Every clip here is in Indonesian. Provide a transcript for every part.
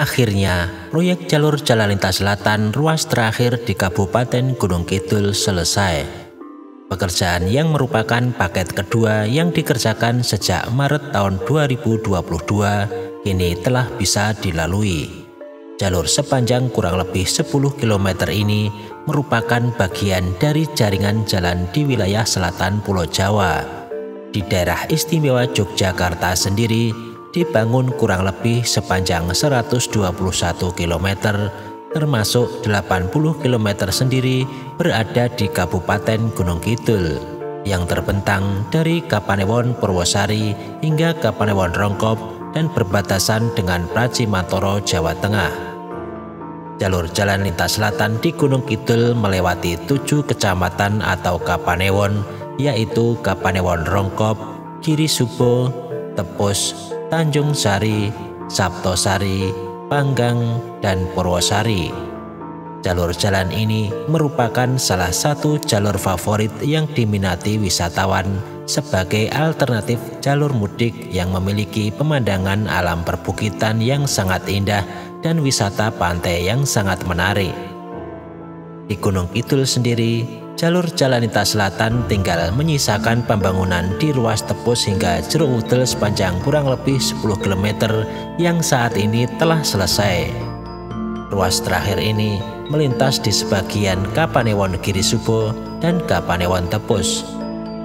Akhirnya, proyek jalur jalan lintas selatan ruas terakhir di Kabupaten Gunung Kidul selesai. Pekerjaan yang merupakan paket kedua yang dikerjakan sejak Maret tahun 2022 kini telah bisa dilalui. Jalur sepanjang kurang lebih 10 km ini merupakan bagian dari jaringan jalan di wilayah selatan Pulau Jawa. Di daerah istimewa Yogyakarta sendiri dibangun kurang lebih sepanjang 121 km, termasuk 80 km sendiri berada di Kabupaten Gunung Kidul yang terbentang dari Kapanewon Purwosari hingga Kapanewon Rongkop dan berbatasan dengan Pracimantoro, Jawa Tengah. Jalur jalan lintas selatan di Gunung Kidul melewati 7 kecamatan atau Kapanewon, yaitu Kapanewon Rongkop, Girisubo, Tepus, Tanjung Sari, Saptosari, Panggang, dan Purwosari. Jalur jalan ini merupakan salah satu jalur favorit yang diminati wisatawan sebagai alternatif jalur mudik yang memiliki pemandangan alam perbukitan yang sangat indah dan wisata pantai yang sangat menarik. Di Gunung Kidul sendiri, jalur jalan lintas selatan tinggal menyisakan pembangunan di ruas Tepus hingga Jeruk Udel sepanjang kurang lebih 10 km yang saat ini telah selesai. Ruas terakhir ini melintas di sebagian Kapanewon Girisubo dan Kapanewon Tepus.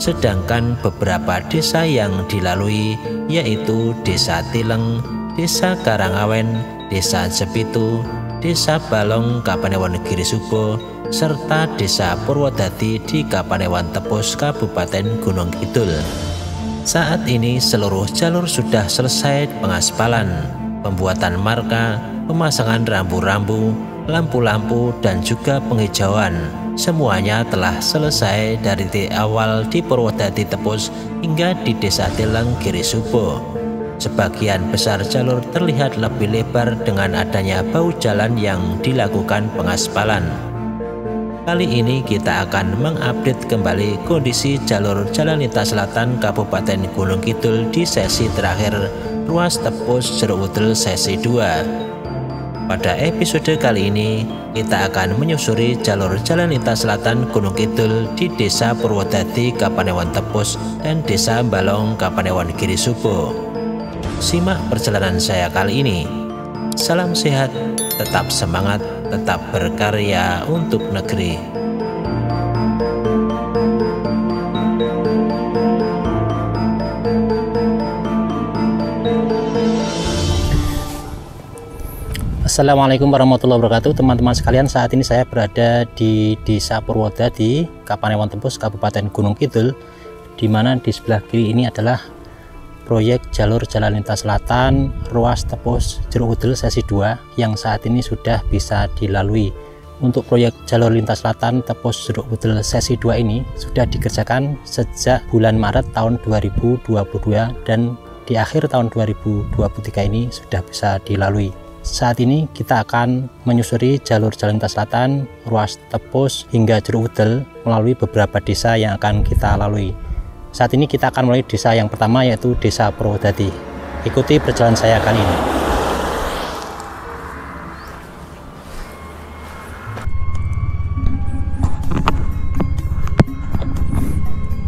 Sedangkan beberapa desa yang dilalui yaitu Desa Tileng, Desa Karangawen, Desa Jepitu, Desa Balong Kapanewon Girisubo, serta Desa Purwodadi di Kapanewon Tepus Kabupaten Gunung Kidul. Saat ini seluruh jalur sudah selesai pengaspalan, pembuatan marka, pemasangan rambu-rambu, lampu-lampu, dan juga penghijauan. Semuanya telah selesai dari titik awal di Purwodadi Tepus hingga di Desa Tileng Girisubo. Sebagian besar jalur terlihat lebih lebar dengan adanya bahu jalan yang dilakukan pengaspalan. Kali ini kita akan mengupdate kembali kondisi jalur jalan lintas selatan Kabupaten Gunung Kidul di sesi terakhir ruas Tepus Jeruk Udel sesi 2. Pada episode kali ini kita akan menyusuri jalur jalan lintas selatan Gunung Kidul di Desa Purwodadi Kapanewon Tepus dan Desa Balong Kapanewon Girisubo. Simak perjalanan saya kali ini. Salam sehat, tetap semangat, tetap berkarya untuk negeri. Assalamualaikum warahmatullahi wabarakatuh, teman-teman sekalian. Saat ini saya berada di Desa Purwodadi, Kapanewon Tepus, Kabupaten Gunung Kidul, di mana di sebelah kiri ini adalah proyek jalur jalan lintas selatan ruas Tepus Jeruk Udel sesi 2 yang saat ini sudah bisa dilalui. Untuk proyek jalur lintas selatan Tepus Jeruk Udel sesi 2 ini sudah dikerjakan sejak bulan Maret tahun 2022 dan di akhir tahun 2023 ini sudah bisa dilalui. Saat ini kita akan menyusuri jalur jalan lintas selatan ruas Tepus hingga Jeruk Udel melalui beberapa desa yang akan kita lalui. Saat ini kita akan mulai desa yang pertama, yaitu Desa Purwodadi. Ikuti perjalanan saya kali ini.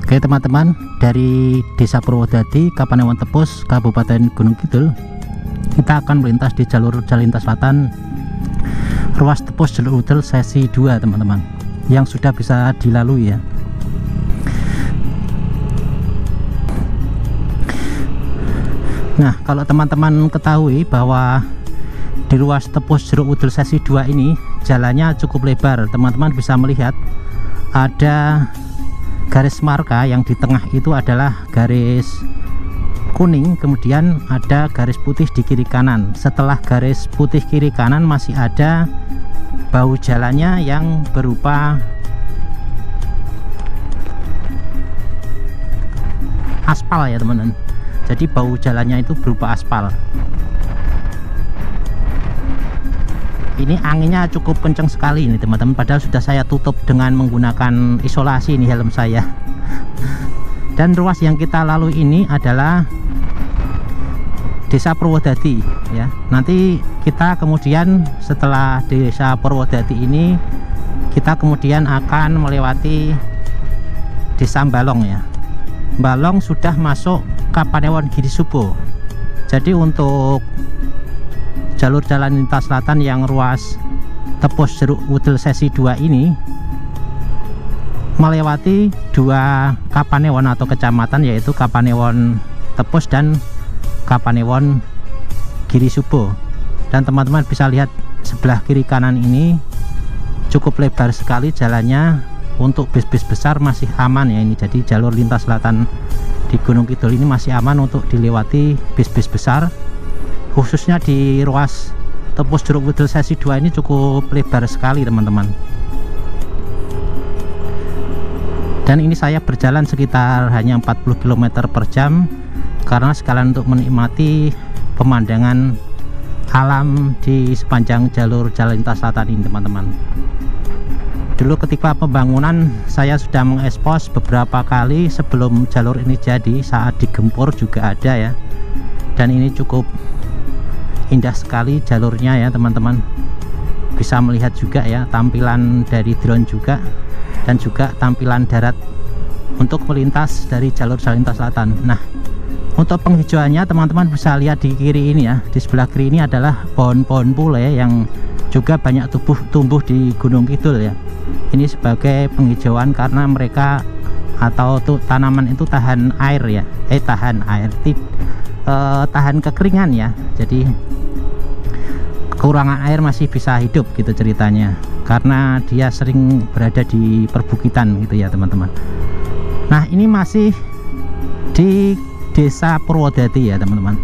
Oke teman-teman, dari Desa Purwodadi, Kapanewon Tepus, Kabupaten Gunung Kidul, kita akan melintas di jalur jalan lintas selatan ruas Tepus Jeruk Udel sesi 2 teman-teman, yang sudah bisa dilalui ya. Nah, kalau teman-teman ketahui bahwa di ruas Tepus Jeruk Udel sesi 2 ini jalannya cukup lebar, teman-teman bisa melihat ada garis marka yang di tengah itu adalah garis kuning, kemudian ada garis putih di kiri kanan. Setelah garis putih kiri kanan masih ada bahu jalannya yang berupa aspal ya teman-teman. Jadi bahu jalannya itu berupa aspal. Ini anginnya cukup kencang sekali ini teman-teman, padahal sudah saya tutup dengan menggunakan isolasi ini helm saya. Dan ruas yang kita lalui ini adalah Desa Purwodadi ya. Nanti kita kemudian setelah Desa Purwodadi ini kita kemudian akan melewati Desa Balong ya. Balong sudah masuk Kapanewon Girisubo. Jadi untuk jalur jalan lintas selatan yang ruas Tepus Jeruk Wudel sesi 2 ini melewati 2 Kapanewon atau kecamatan, yaitu Kapanewon Tepus dan Kapanewon Girisubo. Dan teman-teman bisa lihat sebelah kiri kanan ini cukup lebar sekali jalannya, untuk bis-bis besar masih aman ya ini. Jadi jalur lintas selatan di Gunung Kidul ini masih aman untuk dilewati bis-bis besar, khususnya di ruas Tepus Jeruk Wudel sesi 2 ini cukup lebar sekali teman-teman. Dan ini saya berjalan sekitar hanya 40 km per jam karena sekalian untuk menikmati pemandangan alam di sepanjang jalur jalan lintas selatan ini teman-teman. Dulu ketika pembangunan saya sudah mengekspos beberapa kali sebelum jalur ini jadi, saat digempur juga ada ya. Dan ini cukup indah sekali jalurnya ya teman-teman. Bisa melihat juga ya tampilan dari drone juga, dan juga tampilan darat untuk melintas dari jalur jalan lintas selatan. Nah, untuk penghijauannya teman-teman bisa lihat di kiri ini ya. Di sebelah kiri ini adalah pohon-pohon pule yang juga banyak tumbuh di Gunung Kidul ya. Ini sebagai penghijauan karena mereka atau tanaman itu tahan air ya. Tahan kekeringan ya. Jadi kekurangan air masih bisa hidup gitu ceritanya, karena dia sering berada di perbukitan gitu ya teman-teman. Nah, ini masih di Desa Purwodadi ya teman-teman.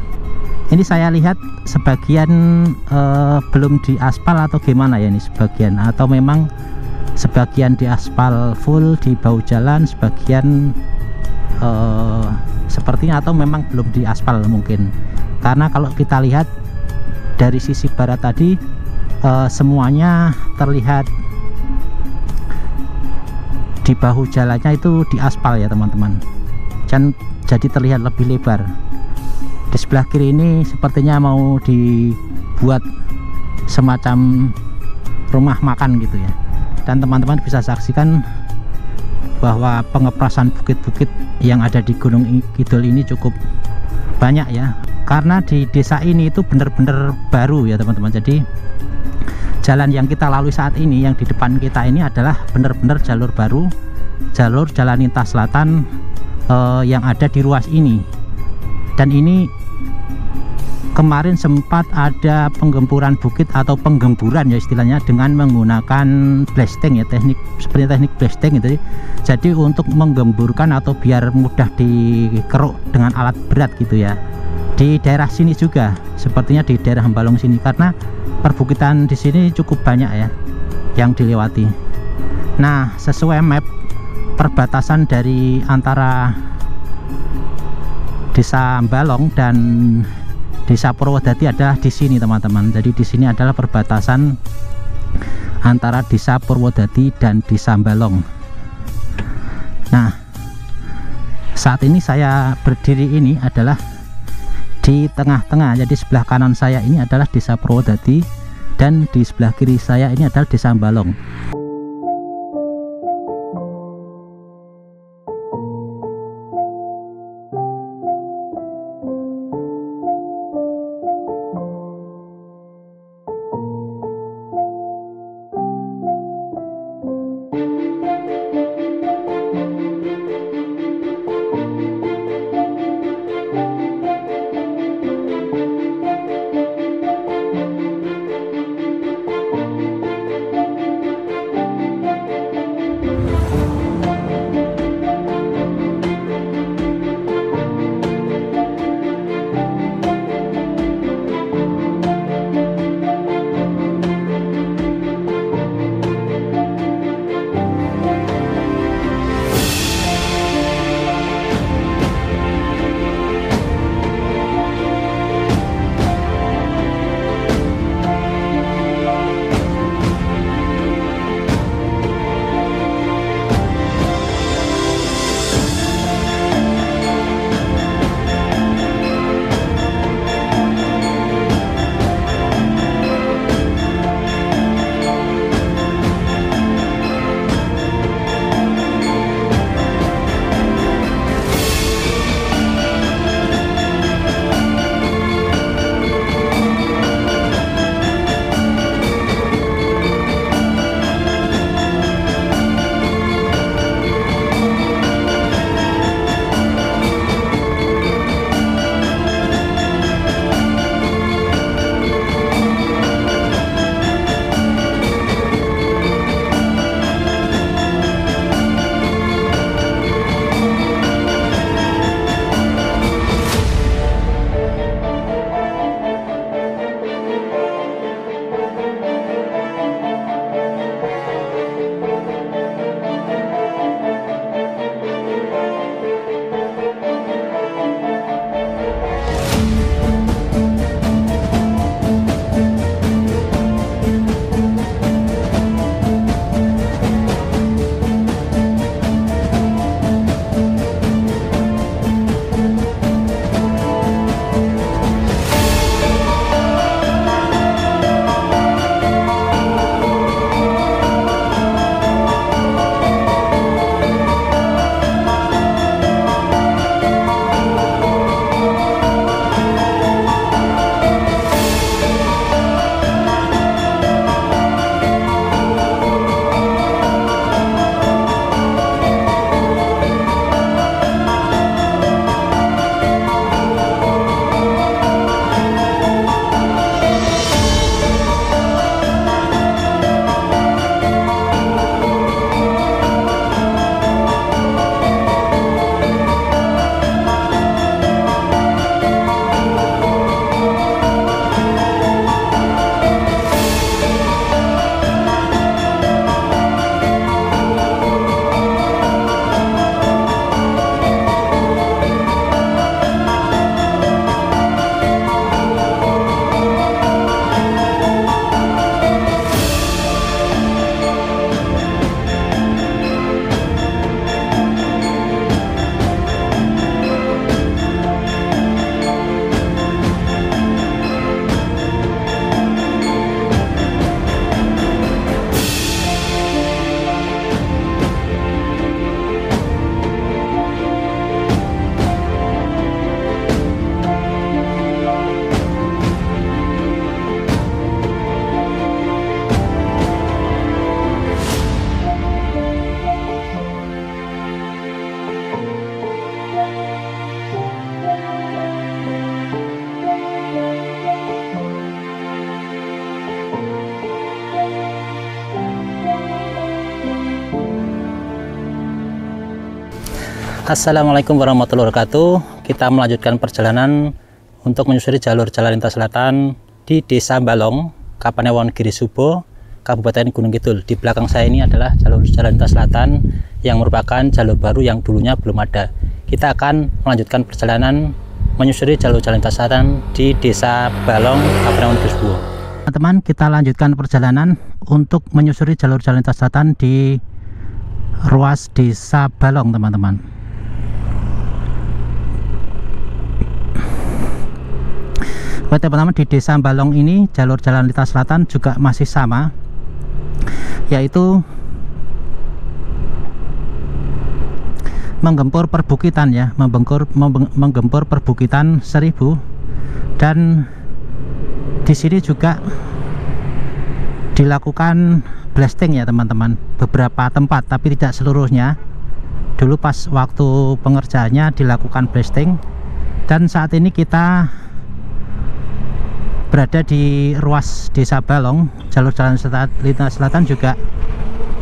Ini saya lihat sebagian belum diaspal atau gimana ya ini sebagian, atau memang sebagian diaspal full di bahu jalan, sebagian sepertinya, atau memang belum diaspal mungkin. Karena kalau kita lihat dari sisi barat tadi semuanya terlihat di bahu jalannya itu diaspal ya teman-teman, dan jadi terlihat lebih lebar. Di sebelah kiri ini sepertinya mau dibuat semacam rumah makan gitu ya. Dan teman-teman bisa saksikan bahwa pengeprasan bukit-bukit yang ada di Gunung Kidul ini cukup banyak ya, karena di desa ini itu benar-benar baru ya teman-teman. Jadi jalan yang kita lalui saat ini, yang di depan kita ini adalah benar-benar jalur baru, jalur jalan lintas selatan yang ada di ruas ini. Dan ini kemarin sempat ada penggemburan bukit atau penggemburan ya istilahnya, dengan menggunakan blasting ya, seperti teknik blasting gitu. Jadi untuk menggemburkan atau biar mudah dikeruk dengan alat berat gitu ya. Di daerah sini juga, sepertinya di daerah Balong sini, karena perbukitan di sini cukup banyak ya yang dilewati. Nah, sesuai map, perbatasan dari antara Desa Balong dan Desa Purwodadi adalah di sini teman-teman. Jadi di sini adalah perbatasan antara Desa Purwodadi dan Desa Balong. Nah, saat ini saya berdiri ini adalah di tengah-tengah. Jadi sebelah kanan saya ini adalah Desa Purwodadi, dan di sebelah kiri saya ini adalah Desa Balong. Assalamualaikum warahmatullahi wabarakatuh. Kita melanjutkan perjalanan untuk menyusuri jalur jalan lintas selatan di Desa Balong, Kapanewon Girisubo, Kabupaten Gunung Kidul. Di belakang saya ini adalah jalur jalan lintas selatan yang merupakan jalur baru yang dulunya belum ada. Kita akan melanjutkan perjalanan menyusuri jalur jalan lintas selatan di Desa Balong, Kapanewon Girisubo. Teman-teman, kita lanjutkan perjalanan untuk menyusuri jalur jalan lintas selatan di ruas Desa Balong, teman-teman. Oke teman-teman, di Desa Balong ini jalur jalan lintas selatan juga masih sama, yaitu menggempur perbukitan ya, menggempur perbukitan 1000. Dan di sini juga dilakukan blasting ya teman-teman, beberapa tempat tapi tidak seluruhnya. Dulu pas waktu pengerjaannya dilakukan blasting, dan saat ini kita berada di ruas Desa Balong. Jalur jalan lintas selatan juga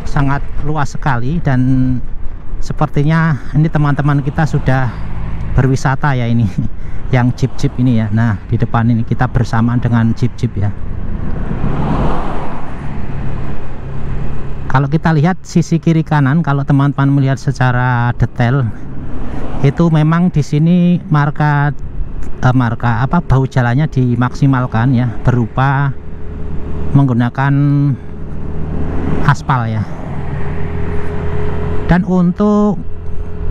sangat luas sekali, dan sepertinya ini teman-teman kita sudah berwisata ya ini yang jeep-jeep ini ya. Nah, di depan ini kita bersamaan dengan jeep-jeep ya. Kalau kita lihat sisi kiri kanan, kalau teman-teman melihat secara detail, itu memang di sini marka bahu jalannya dimaksimalkan ya, berupa menggunakan aspal ya. Dan untuk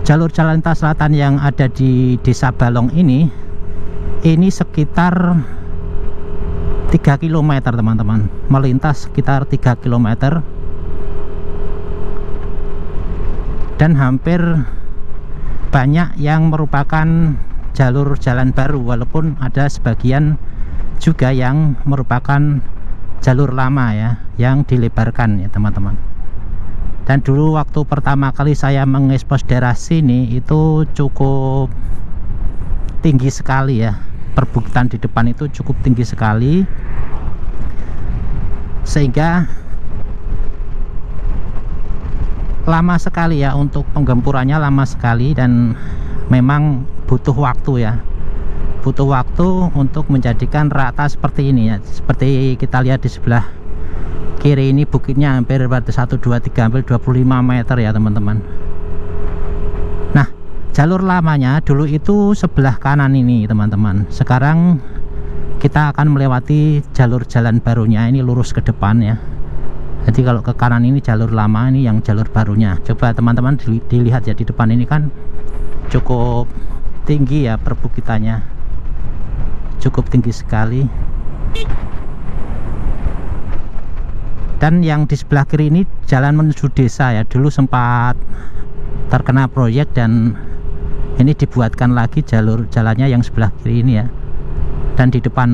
jalur jalan lintas selatan yang ada di Desa Balong ini sekitar 3 km teman-teman, melintas sekitar 3 km, dan hampir banyak yang merupakan jalur jalan baru, walaupun ada sebagian juga yang merupakan jalur lama ya, yang dilebarkan ya teman-teman. Dan dulu waktu pertama kali saya mengekspos daerah sini itu cukup tinggi sekali ya, perbukitan di depan itu cukup tinggi sekali, sehingga lama sekali ya untuk penggempurannya, lama sekali, dan memang butuh waktu ya, butuh waktu untuk menjadikan rata seperti ini ya. Seperti kita lihat di sebelah kiri ini, bukitnya hampir 1, 2, 3, hampir 25 meter ya teman-teman. Nah, jalur lamanya dulu itu sebelah kanan ini teman-teman. Sekarang kita akan melewati jalur jalan barunya, ini lurus ke depan ya. Jadi kalau ke kanan ini jalur lama, ini yang jalur barunya. Coba teman-teman dilihat ya, di depan ini kan cukup tinggi ya perbukitannya, cukup tinggi sekali. Dan yang di sebelah kiri ini jalan menuju desa ya, dulu sempat terkena proyek dan ini dibuatkan lagi jalur jalannya yang sebelah kiri ini ya. Dan di depan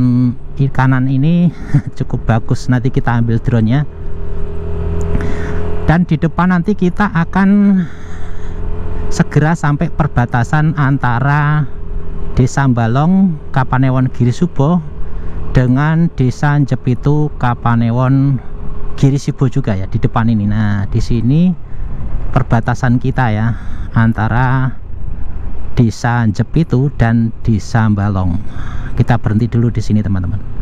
kanan ini cukup bagus, nanti kita ambil drone-nya. Dan di depan nanti kita akan segera sampai perbatasan antara Desa Balong, Kapanewon Girisubo dengan Desa Jepitu, Kapanewon Girisubo juga ya, di depan ini. Nah, di sini perbatasan kita ya, antara Desa Jepitu dan Desa Balong. Kita berhenti dulu di sini teman-teman.